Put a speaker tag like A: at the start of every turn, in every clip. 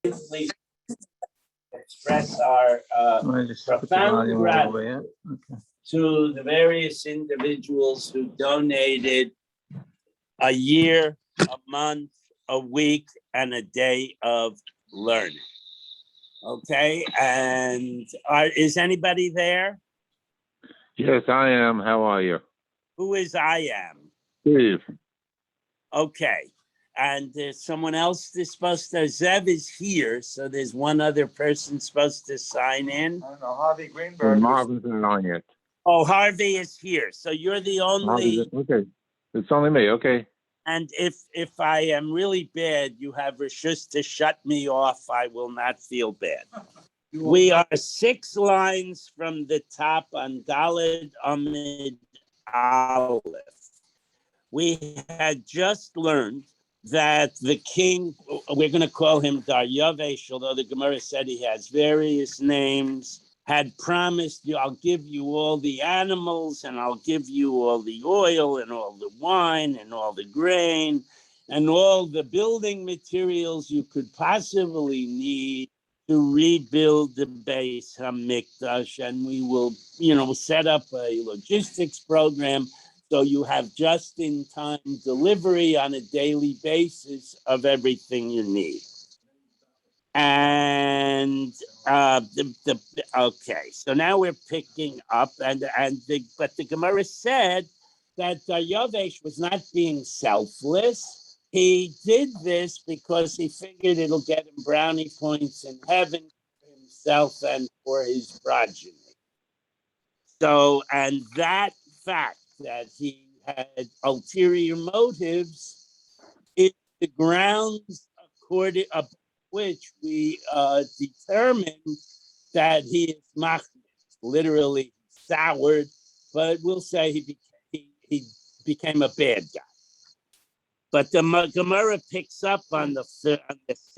A: Please express our profound gratitude to the various individuals who donated a year, a month, a week, and a day of learning. Okay, and is anybody there?
B: Yes, I am. How are you?
A: Who is I am?
B: Steve.
A: Okay. And there's someone else that's supposed to, Zev is here, so there's one other person supposed to sign in.
C: I don't know, Harvey Greenberg.
B: Marvin's not on yet.
A: Oh, Harvey is here, so you're the only.
B: Okay, it's only me, okay.
A: And if I am really bad, you have reshus to shut me off. I will not feel bad. We are 6 lines from the top on Daled Amid Aleph. We had just learned that the king, we're going to call him Daryavesh, although the Gemara said he has various names, had promised you, I'll give you all the animals, and I'll give you all the oil, and all the wine, and all the grain, and all the building materials you could possibly need to rebuild the Beis HaMikdash, and we will, set up a logistics program so you have just-in-time delivery on a daily basis of everything you need. And okay, so now we're picking up, but the Gemara said that Yavesh was not being selfless. He did this because he figured it'll get him brownie points in heaven for himself and for his progeny. So, and that fact that he had ulterior motives is the grounds according of which we determine that he is machnis, literally soured, but we'll say he became a bad guy. But the Gemara picks up on the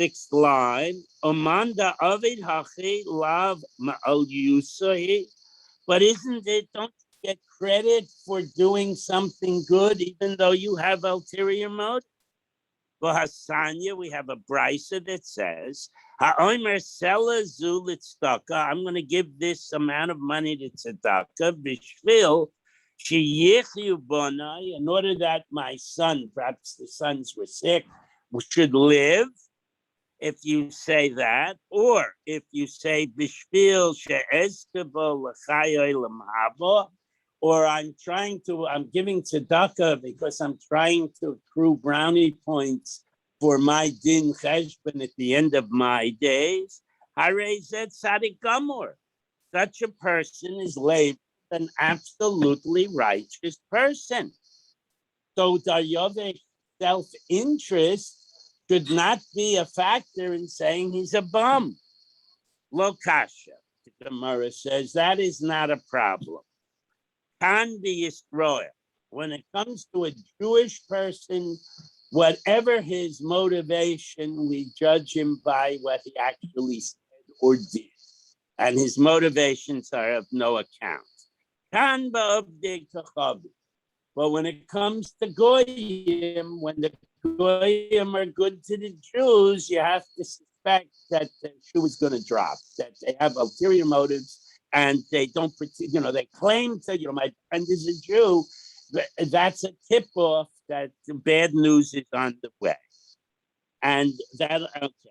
A: 6th line, Omanda avid hachi lav ma'al yusahi. But isn't it, don't you get credit for doing something good, even though you have ulterior motive? Well, Hasanya, we have a brisa that says, Ha'omer sela zu l'tzedakah, I'm going to give this amount of money to tzedakah, b'shvil sheyichyu bonai, in order that my son, perhaps the sons were sick, should live. If you say that, or if you say bishvil she'ezkebo l'chayoy l'mhavo, or I'm giving tzedakah because I'm trying to accrue brownie points for my din cheshbon at the end of my days, harei zeh tzadik gamor. Such a person is labeled an absolutely righteous person. So Daryavesh's self-interest should not be a factor in saying he's a bum. Lo kasha, the Gemara says, that is not a problem. Can be Yisroel. When it comes to a Jewish person, whatever his motivation, we judge him by what he actually said or did. And his motivations are of no account. Can be but when it comes to Goyim, when the Goyim are good to the Jews, you have to suspect that the shoe is going to drop, that they have ulterior motives, and they don't, they claim to, my friend is a Jew. That's a tip-off that the bad news is on the way. And that, okay.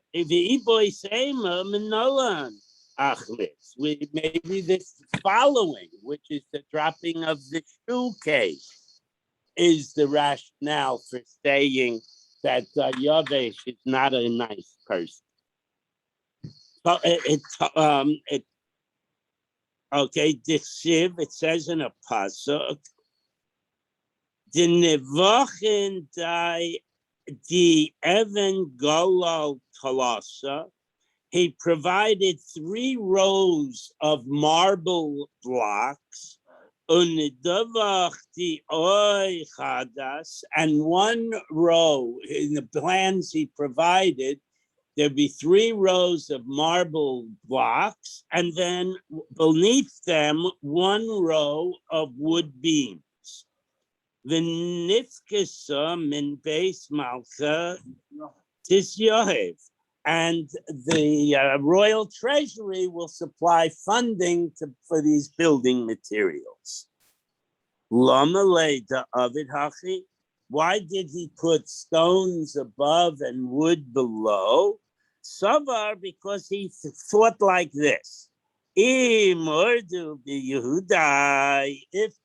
A: Maybe this following, which is the dropping of the shoe case, is the rationale for saying that Yavesh is not a nice person. Okay, Dixiv, it says in a pasuk, the nevachin di even golal talasa. He provided 3 rows of marble blocks, and 1 row in the plans he provided. There'd be 3 rows of marble blocks, and then beneath them, 1 row of wood beams. The nifkesa min beis malcha tis yohev. and the royal treasury will supply funding for these building materials. Lama leda avid hachi. Why did he put stones above and wood below? Savar, because he thought like this. If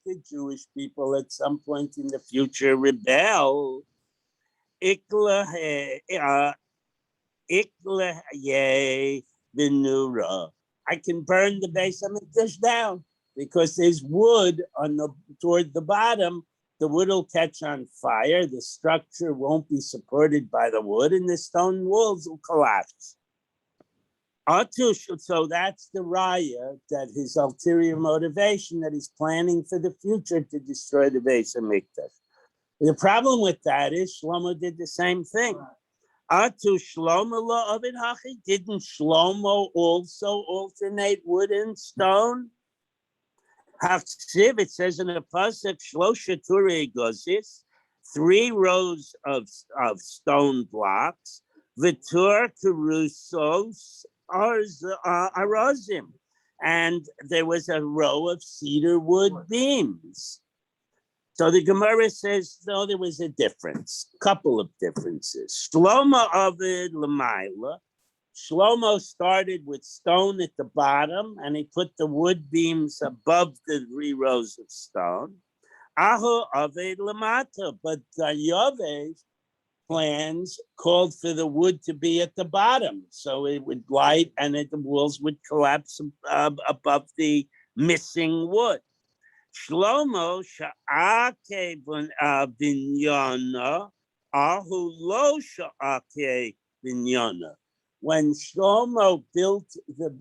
A: the Jewish people at some point in the future rebel, I can burn the Beis Hamikdash down because there's wood toward the bottom. The wood will catch on fire. The structure won't be supported by the wood, and the stone walls will collapse. So that's the raya, that his ulterior motivation, that he's planning for the future to destroy the Beis Hamikdash. The problem with that is Shlomo did the same thing. Atu Shlomo lo Ovid Hachi? Didn't Shlomo also alternate wood and stone? Hachsiv, it says in the pasuk, Shlosha Turei Gozis, 3 rows of stone blocks, Vitur Kerusos Arazim, and there was a row of cedar wood beams. So the Gemara says, no, there was a difference, couple of differences. Shlomo Ovid Lamaila. Shlomo started with stone at the bottom, and he put the wood beams above the 3 rows of stone. Ahu Ovid Lamata, but Yove's plans called for the wood to be at the bottom, so it would light and the walls would collapse above the missing wood. Shlomo sha'ake binyana, ahu lo sha'ake binyana. When Shlomo built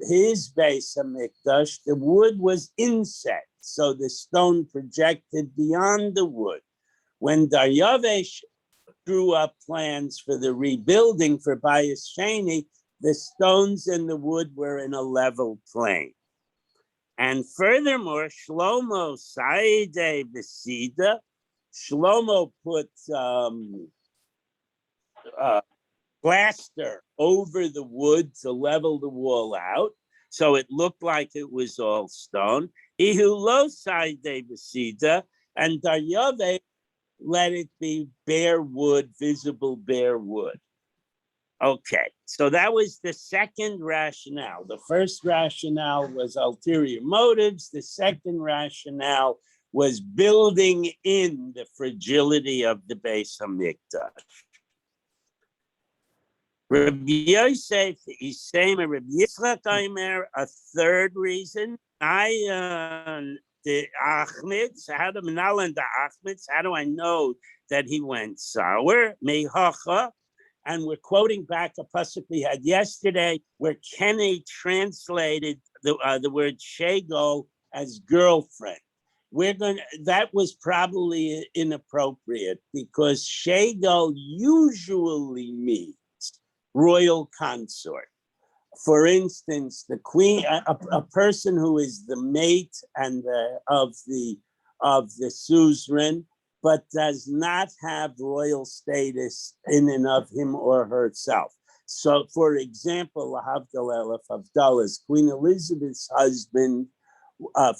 A: his Beis Hamikdash, the wood was inset, so the stone projected beyond the wood. When Daryavesh drew up plans for the rebuilding for Bayis Sheni, the stones and the wood were in a level plane. And furthermore, Shlomo Saide Besida, Shlomo put plaster over the wood to level the wall out, so it looked like it was all stone. Ihu lo Saide Besida, and Daryave let it be bare wood, visible bare wood. Okay, so that was the second rationale. The first rationale was ulterior motives. The second rationale was building in the fragility of the Beis Hamikdash. Rabbi Yosef is saying, Rabbi Yitzchak Aimer, a third reason. The Achmitz, how do I know that he went sour? Mehacha. And we're quoting back a pasuk we had yesterday where Kenny translated the word shego as girlfriend. That was probably inappropriate because shego usually means royal consort. For instance, the queen, a person who is the mate and of the suzerain, but does not have royal status in and of him or herself. So, for example, Lahavdalel Avdallah's Queen Elizabeth's husband,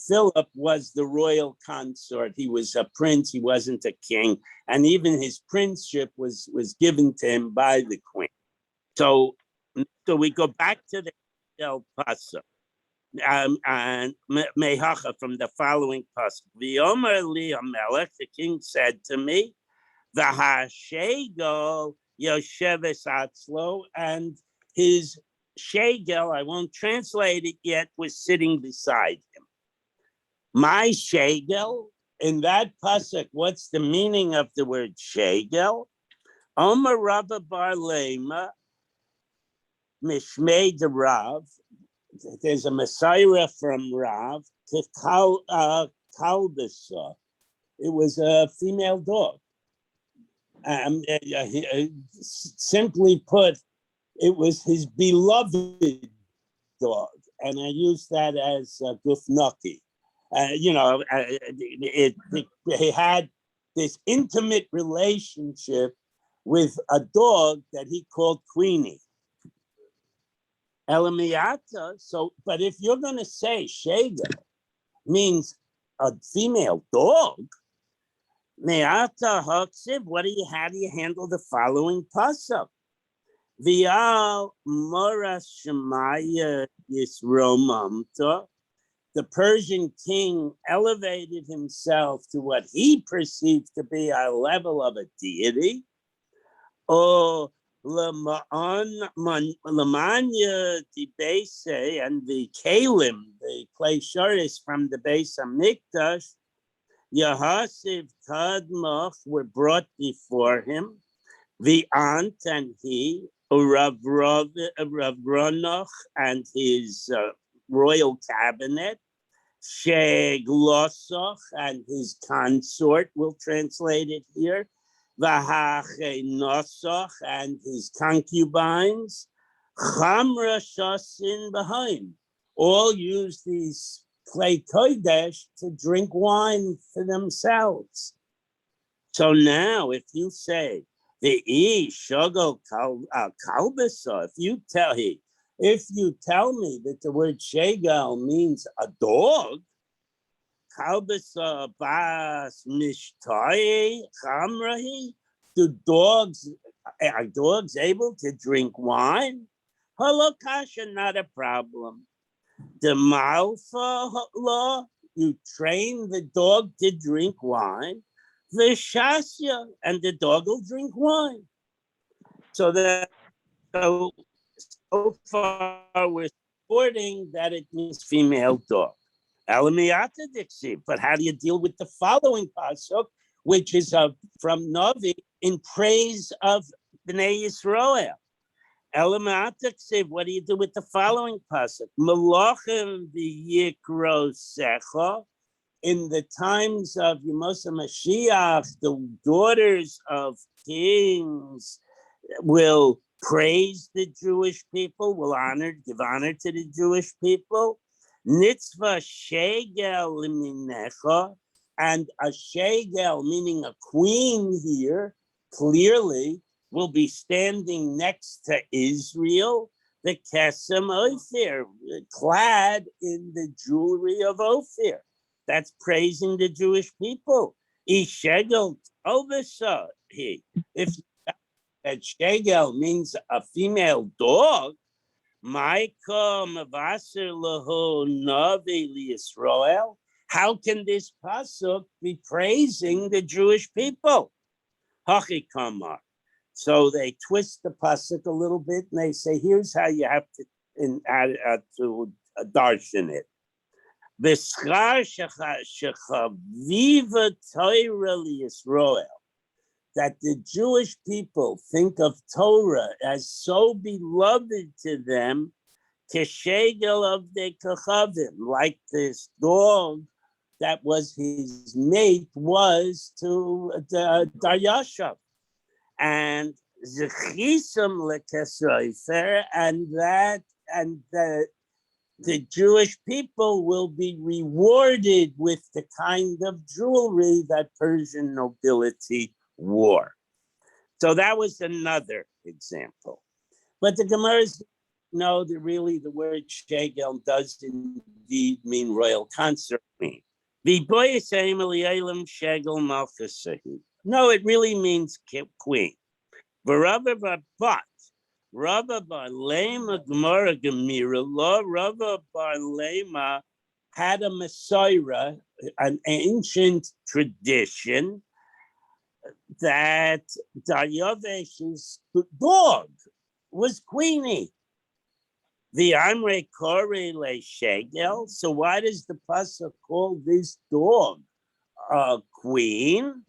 A: Philip, was the royal consort. He was a prince, he wasn't a king, and even his princeship was given to him by the queen. So we go back to the El Paso. And Mehacha from the following pasuk. V'yomer li Hamelech, the king said to me, V'hashegel yosheves atzlo, and his shegel, I won't translate it yet, was sitting beside him. My shegel, in that pasuk, what's the meaning of the word shegel? Omer Rabba Bar Lema, Mishmei de Rav. There's a Messiah from Rav to Kalbisa. It was a female dog. Simply put, it was his beloved dog, and I use that as gufnaki. He had this intimate relationship with a dog that he called Queenie. Elamiyata. So, but if you're going to say Shega means a female dog, Me'ata Haksiv, how do you handle the following pasuk? Vial Mora Shemaya Yisromamta. The Persian king elevated himself to what he perceived to be a level of a deity. Or Lamanya Dibese and the Kalim, the clay shuris from the base of Mikdash, Yahasiv Tadmach were brought before him. The aunt and he, Rav Ronach and his royal cabinet, Sheglosach and his consort, we'll translate it here, Vahache Nosach and his concubines, Chamra Shasin Bahaim, all use these clay kodesh to drink wine for themselves. So now, if you say the e shogol kalbasa, if you tell me that the word shegal means a dog, kalbasa bas mishtai chamrahi, are dogs able to drink wine? Halakasha, not a problem. The malfa law, you train the dog to drink wine. The shasya, and the dog will drink wine. So far we're supporting that it means female dog. Alamiyata dixi. But how do you deal with the following pasuk, which is from Navi in praise of Bnei Yisrael? What do you do with the following pasuk? Malachim v'yikro secha. In the times of Yemos Mashiach, the daughters of kings will praise the Jewish people, will give honor to the Jewish people. Nitzvah shegel liminecha, and a shegel, meaning a queen here, clearly will be standing next to Israel, the Kesem Ophir, clad in the jewelry of Ophir. That's praising the Jewish people. Ishegel Ovesa. If that shegel means a female dog, Maika Mavaser Lahu Navi Yisrael. How can this pasuk be praising the Jewish people? Hachikamar. So they twist the pasuk a little bit and they say, here's how you have to darshan it. V'schar shechaviva Torah Yisrael, that the Jewish people think of Torah as so beloved to them, keshegel of the kachavim, like this dog that was his mate was to Daryashav. And Zechisam lekesroifer, and the Jewish people will be rewarded with the kind of jewelry that Persian nobility wore. So that was another example. But the Gemara's know that really the word shegel does indeed mean royal consort. No, it really means queen. Rabba Bar Lema Gemara Gemira Law. Rabba Bar Lema had a Messiah, an ancient tradition that Daryavesh's dog was Queenie. The Amre Kore Le Shegel. So why does the pasuk call this dog a queen?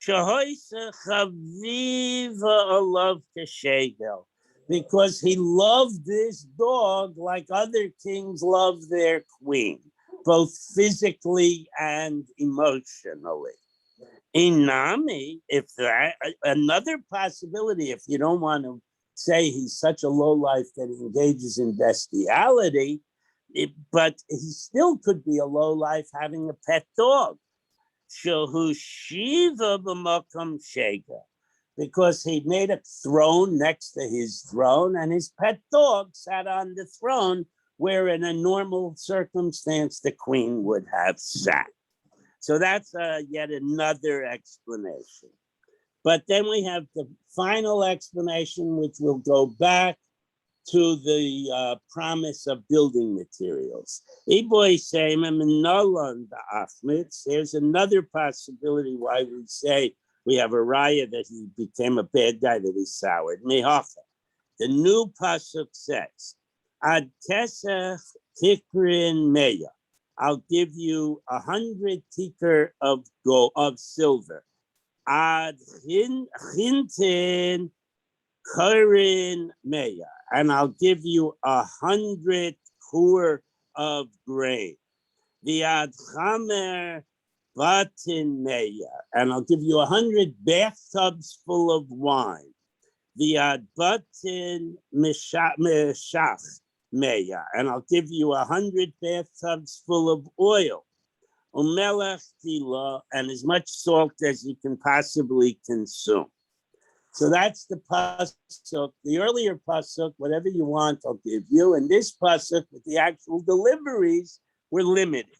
A: Shahoisa Chaviva Alav Keshegel. Because he loved this dog like other kings love their queen, both physically and emotionally. Inami, if that, another possibility, if you don't want to say he's such a lowlife that he engages in bestiality, but he still could be a lowlife having a pet dog. Shehu Shiva b'makam shega, because he made a throne next to his throne, and his pet dog sat on the throne where in a normal circumstance the queen would have sat. So that's yet another explanation. But then we have the final explanation, which will go back to the promise of building materials. There's another possibility why we say we have a raya that he became a bad guy, that he's soured. The new pasuk says, Ad kesech tikrin meya. I'll give you 100 tikr of gold, of silver. Ad chintin karin meya. And I'll give you 100 kur of grain. The ad chamer batin meya, and I'll give you 100 bathtubs full of wine. The ad batin meshach meya, and I'll give you 100 bathtubs full of oil. Umelech tila, and as much salt as you can possibly consume. So that's the pasuk. The earlier pasuk, whatever you want, I'll give you. And this pasuk, with the actual deliveries, were limited.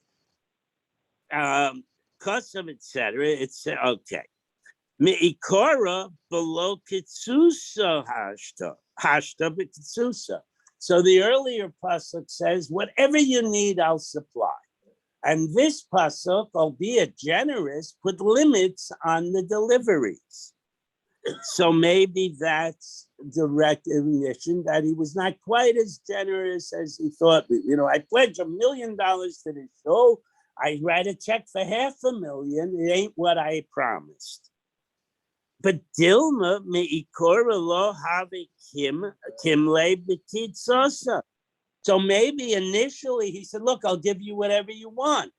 A: Custom, etc. It's okay. Me'ikora below kitsusa hashta b'kitsusa. So the earlier pasuk says, whatever you need, I'll supply. And this pasuk, albeit generous, put limits on the deliveries. So maybe that's the recognition that he was not quite as generous as he thought. I pledge $1 million to the show. I write a check for $500,000. It ain't what I promised. But Dilma meikora lo have kimle b'titzosa. So maybe initially he said, look, I'll give you whatever you want.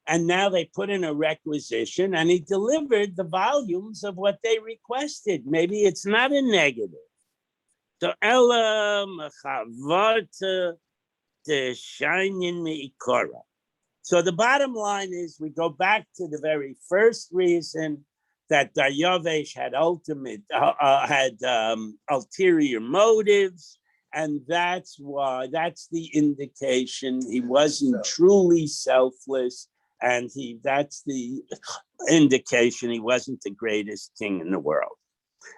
A: And now they put in a requisition, and he delivered the volumes of what they requested. Maybe it's not a negative. So Ella mechavarta deshainin meikora. So the bottom line is we go back to the very first reason that Daryavesh had ulterior motives, and that's the indication he wasn't truly selfless, and that's the indication he wasn't the greatest king in the world.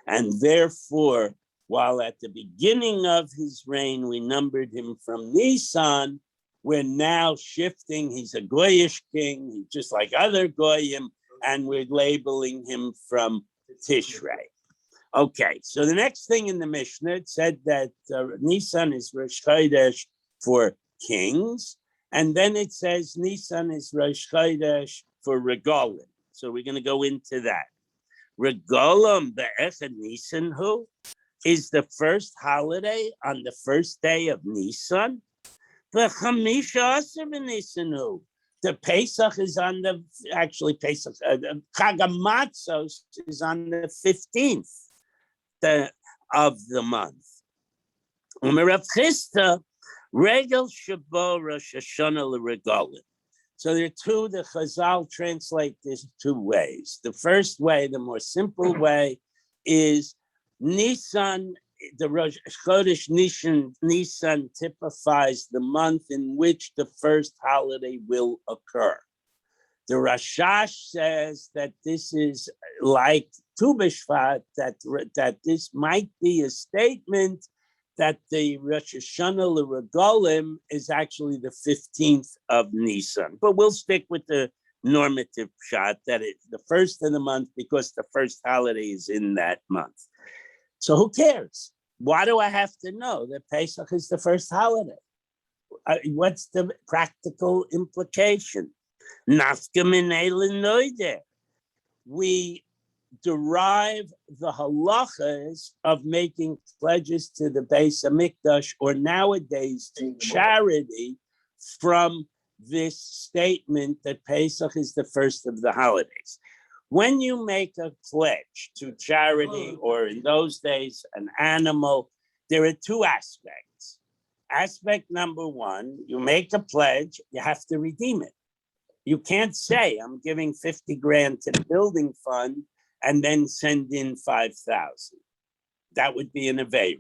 A: And therefore, while at the beginning of his reign we numbered him from Nisan, we're now shifting. He's a Goyish king, he's just like other Goyim, and we're labeling him from Tishrei. Okay, so the next thing in the Mishnah, it said that Nisan is Rosh Chodesh for kings, and then it says Nisan is Rosh Chodesh for Regalim. So we're going to go into that. Regalim be'echad Nisan hu is the first holiday on the first day of Nisan. B'chamisha asar b'Nisan hu. The Pesach is on Pesach, Chag HaMatzos is on the 15th of the month. Rav Chisda, Regel Shabo Rosh Hashanah l'Regalim. So there are two, the Chazal translate this two ways. The first way, the more simple way, is Nisan, the Rosh Chodesh Nisan typifies the month in which the first holiday will occur. The Rashash says that this is like Tu B'Shvat, that this might be a statement that the Rosh Hashanah l'Regalim is actually the 15th of Nisan. But we'll stick with the normative shot that it's the first of the month because the first holiday is in that month. So who cares? Why do I have to know that Pesach is the first holiday? What's the practical implication? We derive the halachas of making pledges to the Beis Hamikdash, or nowadays to charity, from this statement that Pesach is the first of the holidays. When you make a pledge to charity, or in those days, an animal, there are two aspects. Aspect number one, you make a pledge, you have to redeem it. You can't say, I'm giving 50 grand to the building fund, and then send in 5,000. That would be an Aveira.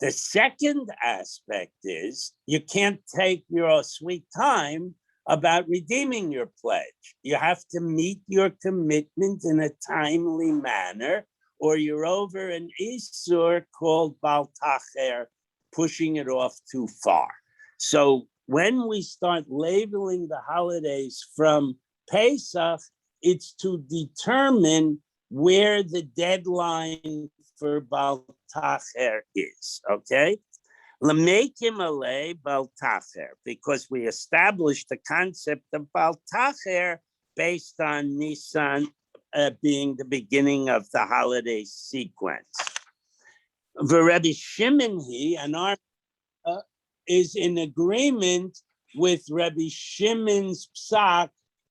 A: The second aspect is you can't take your sweet time about redeeming your pledge. You have to meet your commitment in a timely manner, or you're over an Isur called Baltacher, pushing it off too far. So when we start labeling the holidays from Pesach, it's to determine where the deadline for Baltacher is, okay? L'mekim alei Baltacher, because we established the concept of Baltacher based on Nisan being the beginning of the holiday sequence. Rabbi Shimon, and our is in agreement with Rabbi Shimon's psak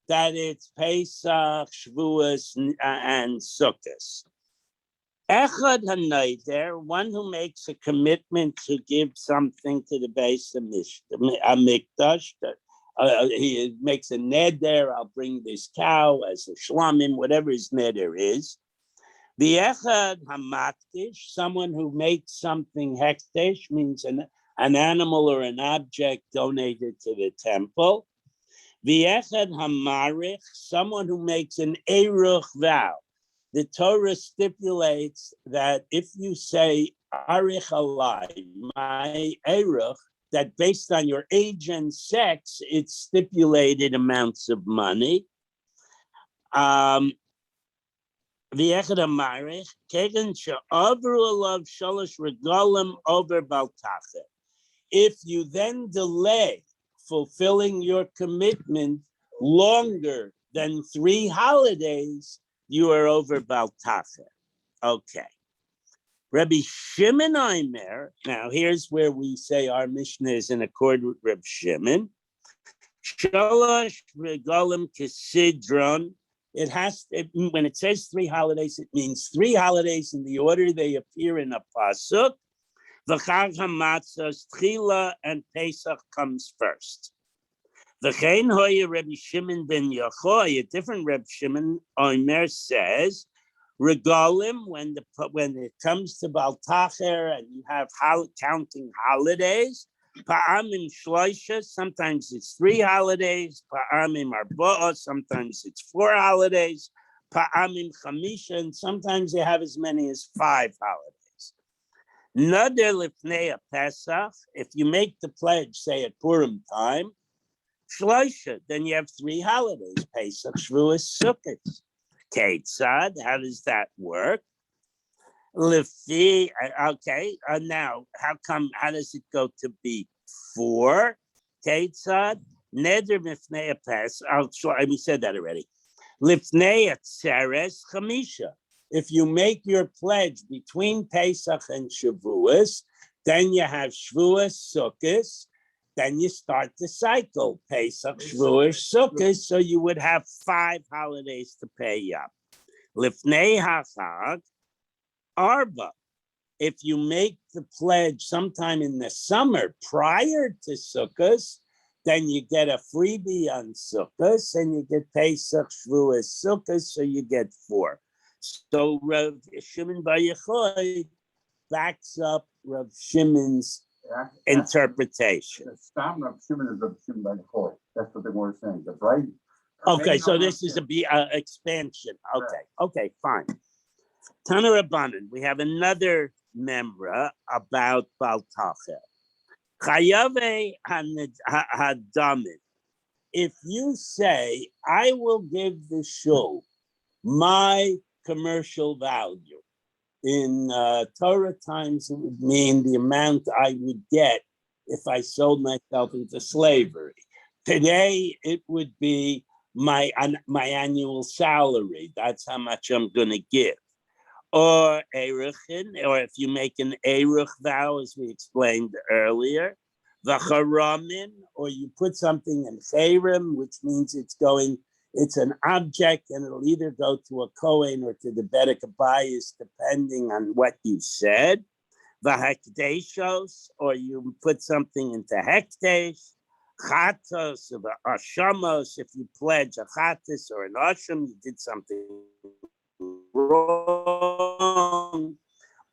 A: that it's Pesach, Shavuos, and Sukkot. Echad hanayder, one who makes a commitment to give something to the base of Mikdash. He makes a neder, I'll bring this cow as a shlamim, whatever his neder is. The echad hamakdish, someone who makes something hekdesh, means an animal or an object donated to the temple. The echad hamarich, someone who makes an eruch vow. The Torah stipulates that if you say arich alai, my eruch, that based on your age and sex, it's stipulated amounts of money. The echad hamarich, kegen she'avru alav shalosh regalim over baltacher. If you then delay fulfilling your commitment longer than 3 holidays, you are over Baltacher. Okay. Rabbi Shimon Aimer, now here's where we say our Mishnah is in accord with Rabbi Shimon. Shalosh regalim kisidron. When it says 3 holidays, it means 3 holidays in the order they appear in a pasuk. The Chag HaMatzos, Tchila, and Pesach comes first. The Chen Hoya Rabbi Shimon ben Yochai, a different Rabbi Shimon Omer says, regalim, when it comes to Baltacher and you have counting holidays, pa'amim shloisha, sometimes it's 3 holidays, pa'amim arba'a, sometimes it's 4 holidays, pa'amim chamisha, and sometimes they have as many as 5 holidays. Nader lifnei Pesach, if you make the pledge, say at Purim time, shloisha, then you have 3 holidays, Pesach, Shavuos, Sukkot. Ketzad, how does that work? Lefi, okay, now, how does it go to be 4? Ketzad, neder lifnei Pesach, we said that already. Lifnei Atzeres Chamisha. If you make your pledge between Pesach and Shavuos, then you have Shavuos, Sukkot, then you start the cycle, Pesach, Shavuos, Sukkot, so you would have 5 holidays to pay up. Lifnei HaChag, Arba. If you make the pledge sometime in the summer prior to Sukkot, then you get a freebie on Sukkot, and you get Pesach, Shavuos, Sukkot, so you get 4. So Rav Shimon Bar Yochai backs up Rav Shimon's interpretation.
C: The Stam Rav Shimon is Rav Shimon Bar Yochai. That's what they were saying. That's right.
A: Okay, so this is a expansion. Okay, fine. Tana Rabbanan, we have another memra about Baltacher. Chayave hadamin. If you say, I will give the shul my commercial value. In Torah times, it would mean the amount I would get if I sold myself into slavery. Today, it would be my annual salary. That's how much I'm going to give. Or eruchin, or if you make an eruch vow, as we explained earlier, v'charamin, or you put something in chayrim, which means it's an object, and it'll either go to a Kohen or to the Bedek Abayis, depending on what you said. V'hekdeshos, or you put something into hekdesh. Chatos, or ashamos, if you pledge a chatos or an asham, you did something wrong.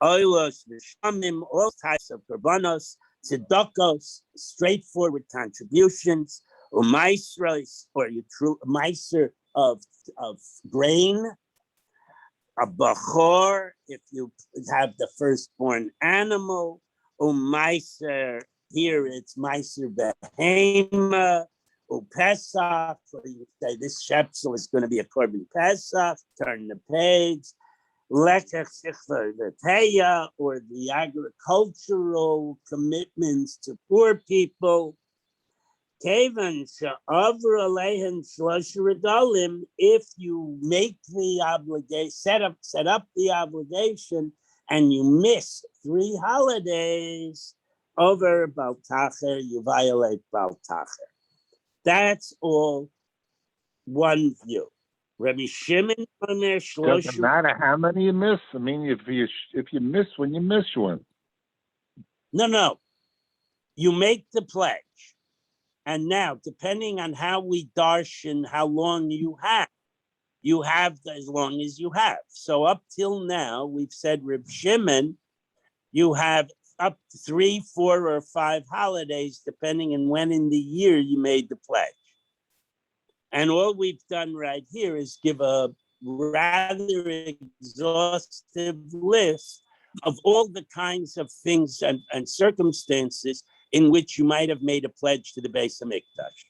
A: Oilos, Vishamim, all types of korbanos, tzedakos, straightforward contributions, or maisros, or you true meiser of grain, a bachor, if you have the firstborn animal, or meiser, here it's meiser behema, or Pesach, or you say this shepsel is going to be a korban Pesach, turn the page. Lekach Sichva V'Teya, or the agricultural commitments to poor people. Kevan She'avru Aleihem Shlosh Regalim, if you make the obligation, set up the obligation, and you miss 3 holidays over Baltacher, you violate Baltacher. That's all one view. Rabbi Shimon Omer
B: Doesn't
A: Shlosh.
B: matter how many you miss. I mean, if you miss one, you miss one.
A: No. You make the pledge. And now, depending on how we darshan, how long you have as long as you have. So up till now, we've said, Reb Shimon, you have up to 3, 4, or 5 holidays, depending on when in the year you made the pledge. And all we've done right here is give a rather exhaustive list of all the kinds of things and circumstances in which you might have made a pledge to the Beis Hamikdash.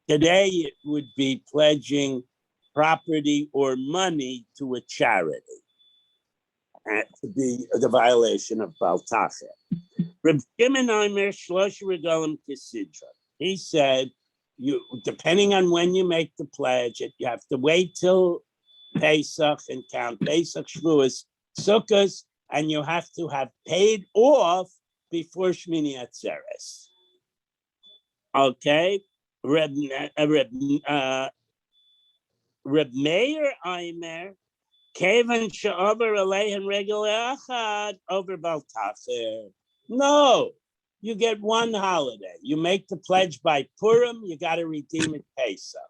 A: Today, it would be pledging property or money to a charity, to be the violation of Baltacher. Reb Shimon Omer Shlosh Regalim Kisidra. He said, you, depending on when you make the pledge, you have to wait till Pesach and count Pesach, Shavuos, Sukkot, and you have to have paid off before Shmini Atzeres. Okay, Reb Meir Aimer, Kevan she'over aleihem regel echad over Baltacher. No, you get one holiday. You make the pledge by Purim, you got to redeem it Pesach.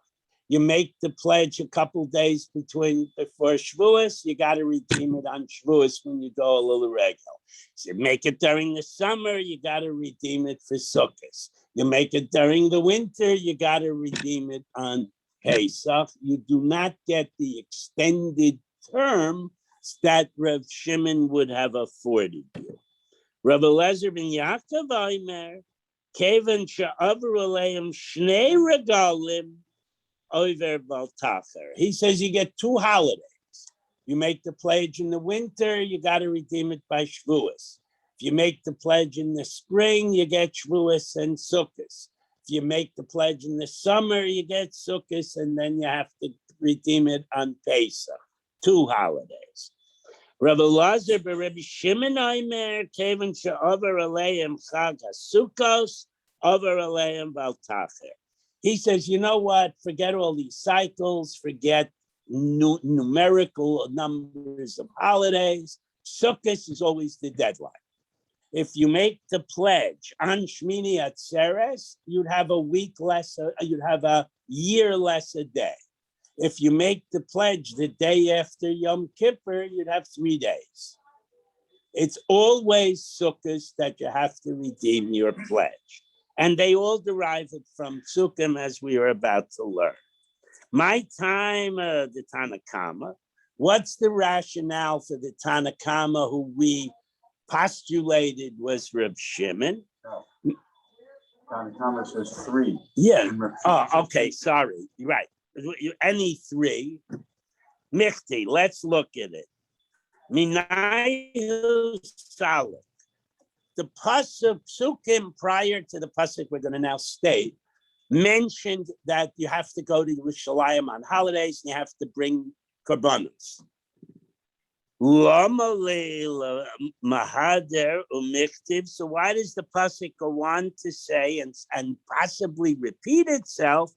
A: You make the pledge a couple days before Shavuos, you got to redeem it on Shavuos when you go a little regel. So you make it during the summer, you got to redeem it for Sukkot. You make it during the winter, you got to redeem it on Pesach. You do not get the extended term that Rav Shimon would have afforded you. Rav Eliezer ben Yaakov Aimer, Kevan she'avru aleim shnei regalim over Baltacher. He says you get 2 holidays. You make the pledge in the winter, you got to redeem it by Shavuos. If you make the pledge in the spring, you get Shavuos and Sukkot. If you make the pledge in the summer, you get Sukkot, and then you have to redeem it on Pesach. 2 holidays. Rabbi Elazar Rabbi Shimon Aimer, Kevan she'over aleim Chag HaSukkos, over aleim Baltacher. He says, you know what? Forget all these cycles. Forget numerical numbers of holidays. Sukkot is always the deadline. If you make the pledge on Shmini Atzeres, you'd have a week less. You'd have a year less a day. If you make the pledge the day after Yom Kippur, you'd have 3 days. It's always Sukkot that you have to redeem your pledge. And they all derive it from Sukkim, as we are about to learn. My time, the Tanna Kama, what's the rationale for the Tanna Kama who we postulated was Reb Shimon?
C: No. Tanna Kama says 3.
A: Yeah. Oh, okay. Sorry. Right. Any 3. Michti, let's look at it. Minayu Salih. The pasuk Sukkim prior to the pasuk we're going to now state mentioned that you have to go to Yerushalayim on holidays and you have to bring korbanos. Mahader umichtiv. So why does the pasuk go on to say and possibly repeat itself?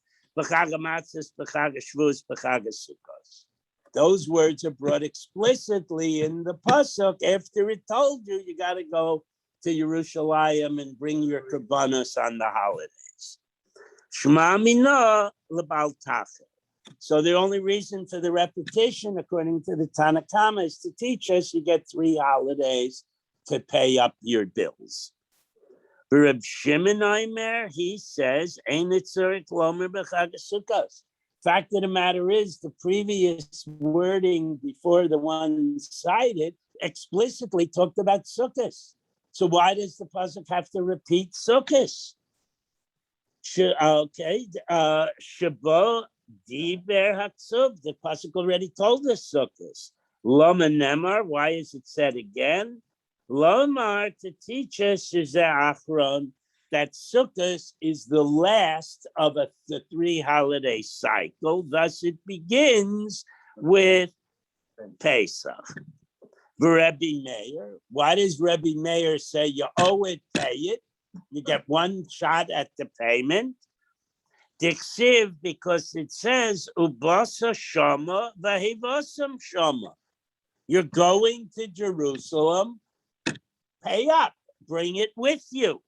A: Those words are brought explicitly in the pasuk after it told you you got to go to Yerushalayim and bring your korbanos on the holidays. Shema mina leBaltacher. So the only reason for the repetition, according to the Tanna Kama, is to teach us you get 3 holidays to pay up your bills. Reb Shimon Aimer, he says, Ein Tzurich Lomer B'Chag HaSukkos. Fact of the matter is, the previous wording before the one cited explicitly talked about Sukkos. So why does the pasuk have to repeat Sukkos? Okay, Shabo Diber Haksub. The pasuk already told us Sukkos. Loma Nemar. Why is it said again? Lomar, to teach us Achron, that Sukkot is the last of the 3 holiday cycle. Thus, it begins with Pesach. Rebbe Meir. Why does Rebbe Meir say you owe it, pay it? You get one shot at the payment. Diksiv, because it says Ubasa Shama Vahivasam Shama. You're going to Jerusalem. Pay up, bring it with you.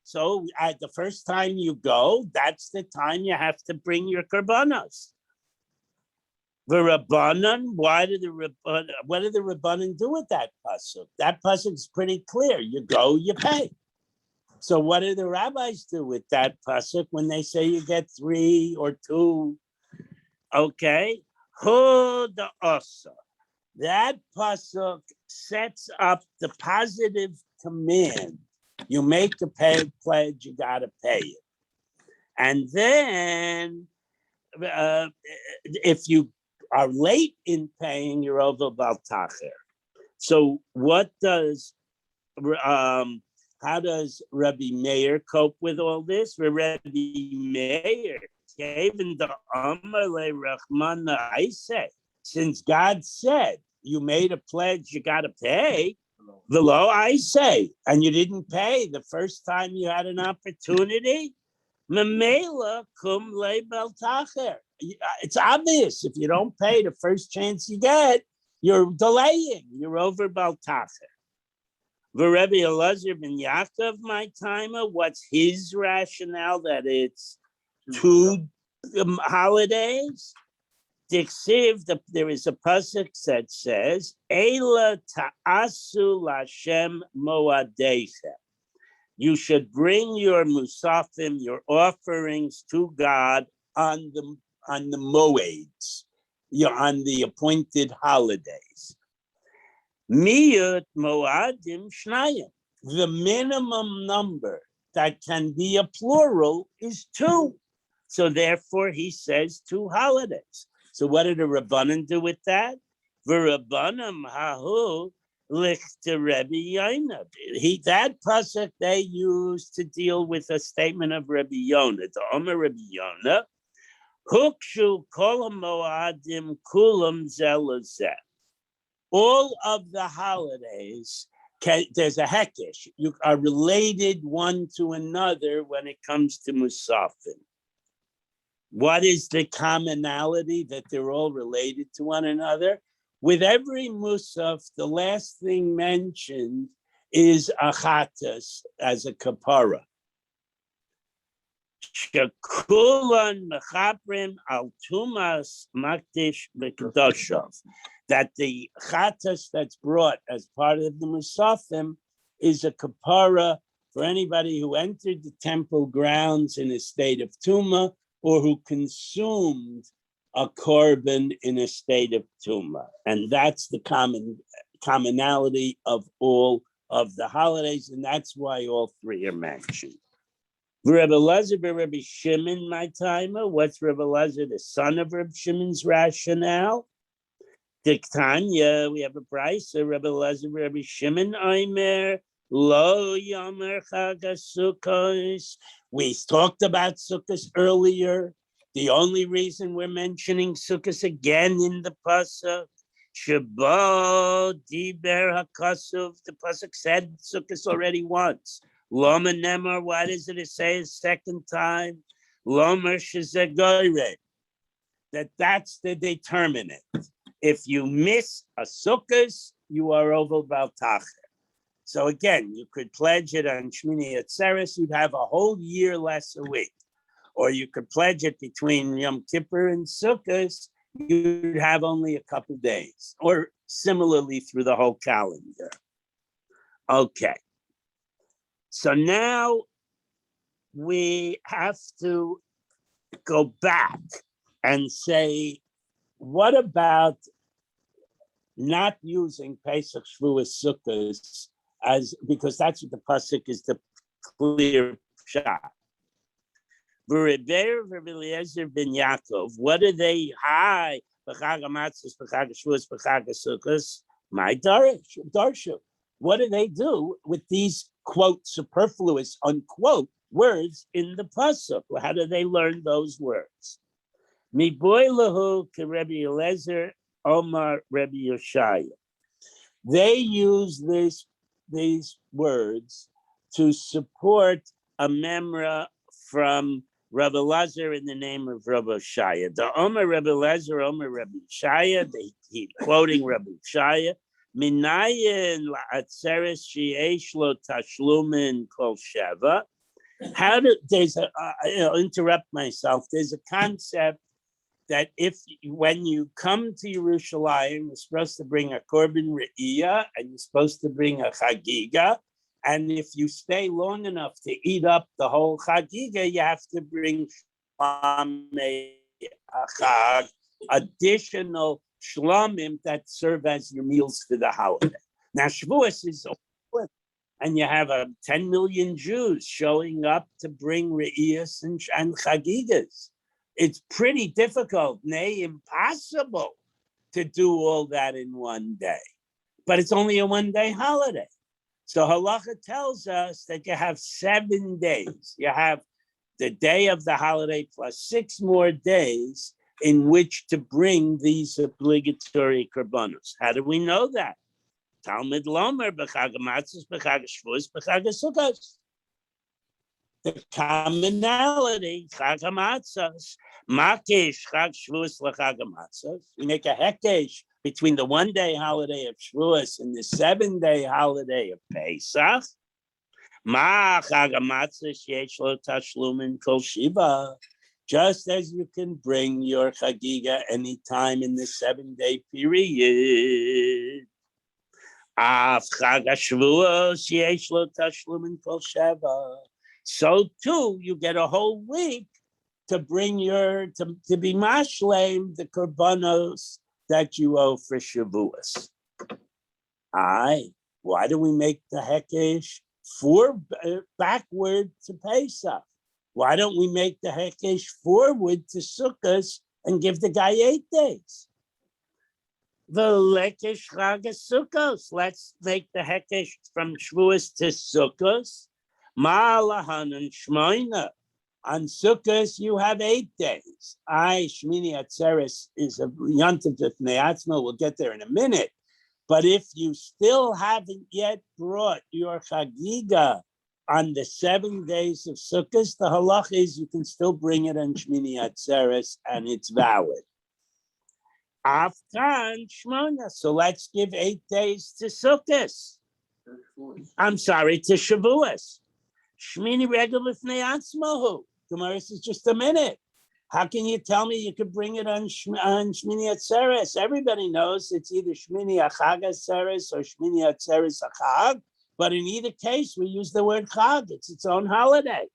A: So at the first time you go, that's the time you have to bring your korbanos. The Rabbanan, what do the Rabbanan do with that pasuk? That pasuk is pretty clear. You go, you pay. So what do the rabbis do with that pasuk when they say you get 3 or 2? Okay, Hu the Osa. That pasuk sets up the positive command. You make the pledge, you got to pay it. And then if you are late in paying, you're over Baltacher. So how does Rabbi Meir cope with all this? Rabbi Meir gave in the Amar Le Rahman Aiseh. Since God said you made a pledge, you got to pay. Below I say, and you didn't pay the first time you had an opportunity. Memela kum le beltacher. It's obvious if you don't pay the first chance you get, you're delaying. You're over beltacher. Rebbe Elazar ben Yaakov, my timer, what's his rationale that it's 2 holidays? Diksiv, there is a pasuk that says, Eila ta'asu lashem moadechem. You should bring your musafim, your offerings to God on the moeds, on the appointed holidays. Miyut moadim shnayim. The minimum number that can be a plural is 2. So therefore, he says 2 holidays. So what did the Rabbanan do with that? V'Rabbanan hahu lichte Rebbe Yonah. That pasuk they used to deal with a statement of Rebbe Yonah. The Omer Rebbe Yonah, hukshu kol moadim kulam zelazeh. All of the holidays, there's a hekesh. You are related one to another when it comes to musafim. What is the commonality that they're all related to one another? With every musaf, the last thing mentioned is achatas as a kapara. Shekulan mechaprim al tumas makdish b'kedoshav. That the chatas that's brought as part of the musafim is a kapara for anybody who entered the temple grounds in a state of tumah, or who consumed a korban in a state of tumah. And that's the commonality of all of the holidays, and that's why all 3 are mentioned. Rebbe Elazar, Rebbe Shimon, my timer. What's Rebbe Elazar, the son of Rebbe Shimon's rationale? Diktanya, we have a price. Rebbe Elazar, Rebbe Shimon, Aimer, Lo Yomer Chag HaSukkos. We talked about Sukkot earlier. The only reason we're mentioning Sukkot again in the pasuk, Shabo Diber HaKasuv. The pasuk said Sukkot already once. Loma Nemar. Why does it say a second time? Lomer Shezegoyre. That's the determinant. If you miss a Sukkot, you are over Baltacher. So again, you could pledge it on Shmini Atzeres, you'd have a whole year less a week. or you could pledge it between Yom Kippur and Sukkot, you'd have only a couple days, or similarly through the whole calendar. Okay. So now we have to go back and say, what about not using Pesach, Shavuos, Sukkot as, because that's what the pasuk is the clear shot. V'Rebeir v'Eliezer ben Yaakov, what are they? Hi, b'chag hamatzos, b'chag Shavuos, b'chag Sukkos. My darshu. What do they do with these quote superfluous unquote words in the pasuk? How do they learn those words? Mi boy lahu ke Rebbe Eliezer Omar Rebbe Yoshaya. They use these words to support a memra from Rebbe Eliezer in the name of Rebbe Yoshaya. The Omar Rebbe Eliezer, Omar Rebbe Yoshaya, he quoting Rebbe Yoshaya, Minayin la'atzeres sheyesh lo tashlumin kol sheva. How do, there's a, I'll interrupt myself, there's a concept that when you come to Yerushalayim, you're supposed to bring a korban re'iyah and you're supposed to bring a chagiga. And if you stay long enough to eat up the whole chagiga, you have to bring additional shlamim that serve as your meals for the holiday. Now, Shavuos is over, and you have 10 million Jews showing up to bring re'iyas and chagigas. It's pretty difficult, nay, impossible to do all that in one day. But it's only a one-day holiday. So halacha tells us that you have 7 days. You have the day of the holiday plus 6 more days in which to bring these obligatory korbanos. How do we know that? Talmud Lomer, b'chag hamatzos, b'chag Shavuos, b'chag Sukkos. The commonality, chag hamatzos, makesh chag Shavuos l'chag hamatzos. We make a hekesh between the one-day holiday of Shavuos and the 7-day holiday of Pesach. Ma chag hamatzos yesh lo tashlumin kol shiva. Just as you can bring your chagiga anytime in the 7-day period. Af chag Shavuos yesh lo tashlumin kol sheva. So too, you get a whole week to bring to be mashlem the korbanos that you owe for Shavuos. Why do we make the hekesh backward to Pesach? Why don't we make the hekesh forward to Sukkot and give the guy 8 days? The lekesh chag Sukkos. Let's make the hekesh from Shavuos to Sukkos. Ma'alahan and Shmoina. On Sukkot, you have 8 days. Shmini Atzeres is a yontif b'fnei atzmo. We'll get there in a minute. But if you still haven't yet brought your chagiga on the 7 days of Sukkot, the halach is you can still bring it on Shmini Atzeres and it's valid. Afkan Shmona. So let's give 8 days to Sukkot. I'm sorry, to Shavuos. Shmini regel b'fnei atzmohu. Gemara says just a minute. How can you tell me you could bring it on Shmini Atzeres? Everybody knows it's either Shmini Achag Atzeres or Shmini Atzeres Achag. But in either case, we use the word Chag. It's its own holiday.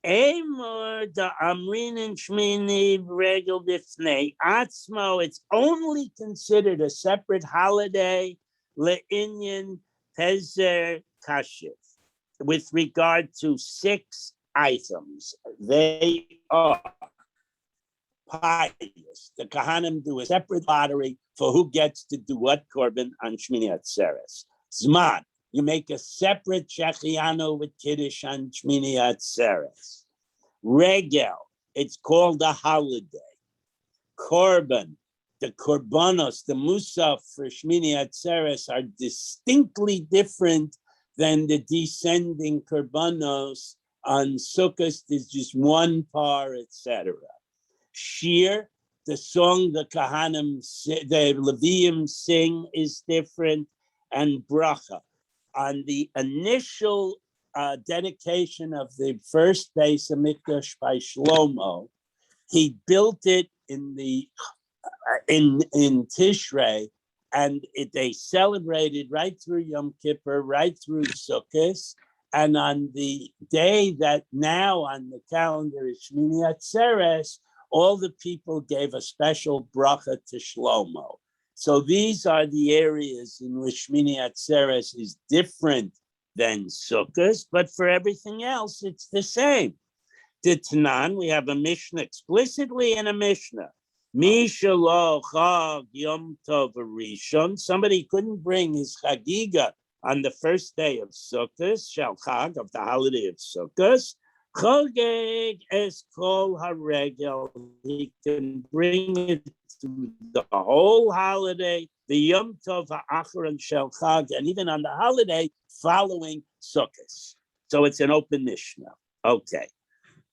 A: Amor da Amrin and Shmini regel b'fnei atzmo. It's only considered a separate holiday le'inyan tezer kashif. With regard to 6 items, they are pious. The Kahanim do a separate lottery for who gets to do what korban on Shmini Atzeres. Zman, you make a separate shechianu with Kiddush on Shmini Atzeres. Regel, it's called a holiday. Korban, the korbanos, the musaf for Shmini Atzeres are distinctly different than the descending korbanos on Sukkot. Is just one par, etc. Shir, the song the Kahanim, the Leviim sing is different, and bracha. On the initial dedication of the first Beis Hamikdash by Shlomo. He built it in Tishrei, and they celebrated right through Yom Kippur, right through Sukkot, and on the day that now on the calendar is Shmini Atzeres, all the people gave a special bracha to Shlomo. So these are the areas in which Shmini Atzeres is different than Sukkot, but for everything else, it's the same. The Tanan, we have a Mishnah explicitly in a Mishnah. Misha lo chag Yom Tov Rishon. Somebody couldn't bring his chagiga on the first day of Sukkot, shel chag, of the holiday of Sukkot. Chogeg es kol haregel. He can bring it to the whole holiday, the Yom Tov ha'acharon shel chag, and even on the holiday following Sukkot. So it's an open Mishnah. Okay.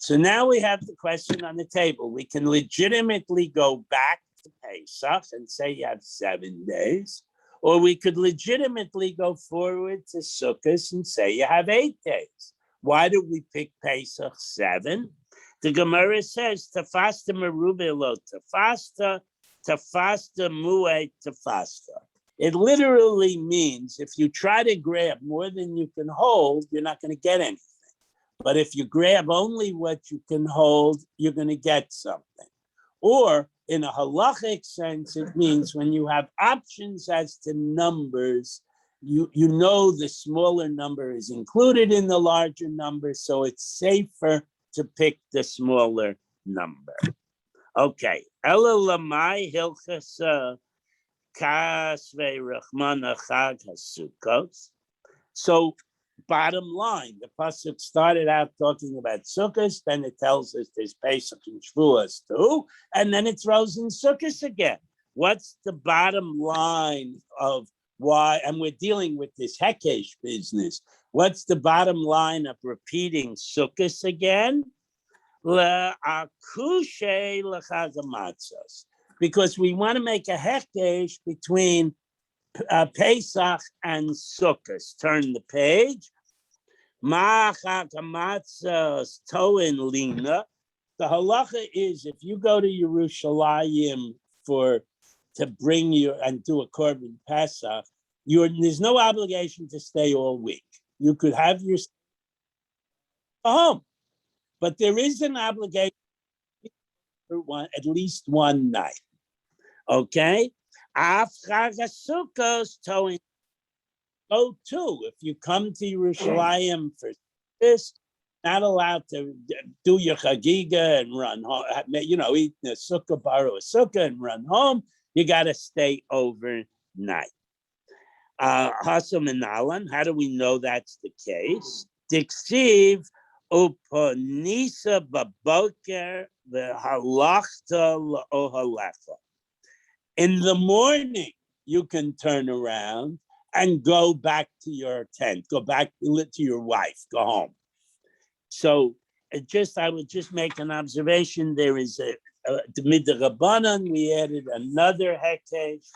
A: So now we have the question on the table. We can legitimately go back to Pesach and say you have 7 days, or we could legitimately go forward to Sukkot and say you have 8 days. Why do we pick Pesach 7? The Gemara says, Tafasta merube lo tafasta, tafasta mu'e tafasta. It literally means if you try to grab more than you can hold, you're not going to get anything. But if you grab only what you can hold, you're going to get something. Or in a halachic sense, it means when you have options as to numbers, you know the smaller number is included in the larger number, so it's safer to pick the smaller number. Okay. Ela lamai hilchas kasvei rachmana chag hasukos. So bottom line, the pasuk started out talking about Sukkot, then it tells us there's Pesach and Shavuos too, and then it throws in Sukkot again. What's the bottom line of why? And we're dealing with this Hekesh business. What's the bottom line of repeating Sukkot again? Le'akushe l'chagamatzos, because we want to make a Hekesh between Pesach and Sukkot. Turn the page. Ma'achakamatzos toin lina. The halacha is if you go to Yerushalayim to bring you and do a korban Pesach, there's no obligation to stay all week. You could have your home, but there is an obligation for at least one night. Okay. Go too. If you come to Yerushalayim for this, not allowed to do your chagiga and run home. Eat the sukkah, borrow a sukkah, and run home. You got to stay overnight. Hasam and Alan. How do we know that's the case? Diksiv upanisa baboker v'halachta la'ohalecha. In the morning, you can turn around and go back to your tent, go back to your wife, go home. So I would just make an observation. There is the Midrabanan, we added another Hekesh,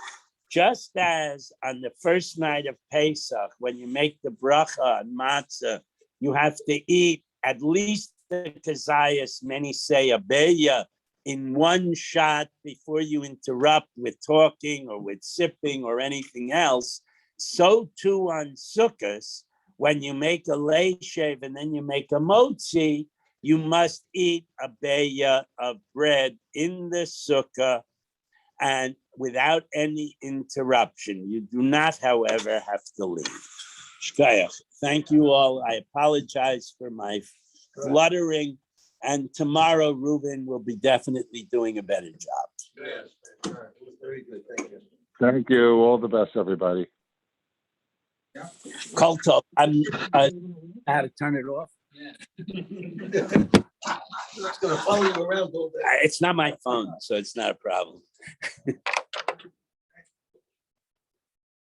A: just as on the first night of Pesach, when you make the bracha on matzah, you have to eat at least the kazayas, many say a beya, in one shot before you interrupt with talking or with sipping or anything else. So too on Sukkot, when you make a leishev and then you make a motzi, you must eat a beya of bread in the sukkah and without any interruption. You do not, however, have to leave. Shkayach. Thank you all. I apologize for my fluttering, and tomorrow Reuben will be definitely doing a better job.
C: Yes, it was very good. Thank you.
B: Thank you. All the best, everybody.
A: Koltov, I'm how to turn it off.
C: It's going to follow you around all day.
A: It's not my phone, so it's not a problem.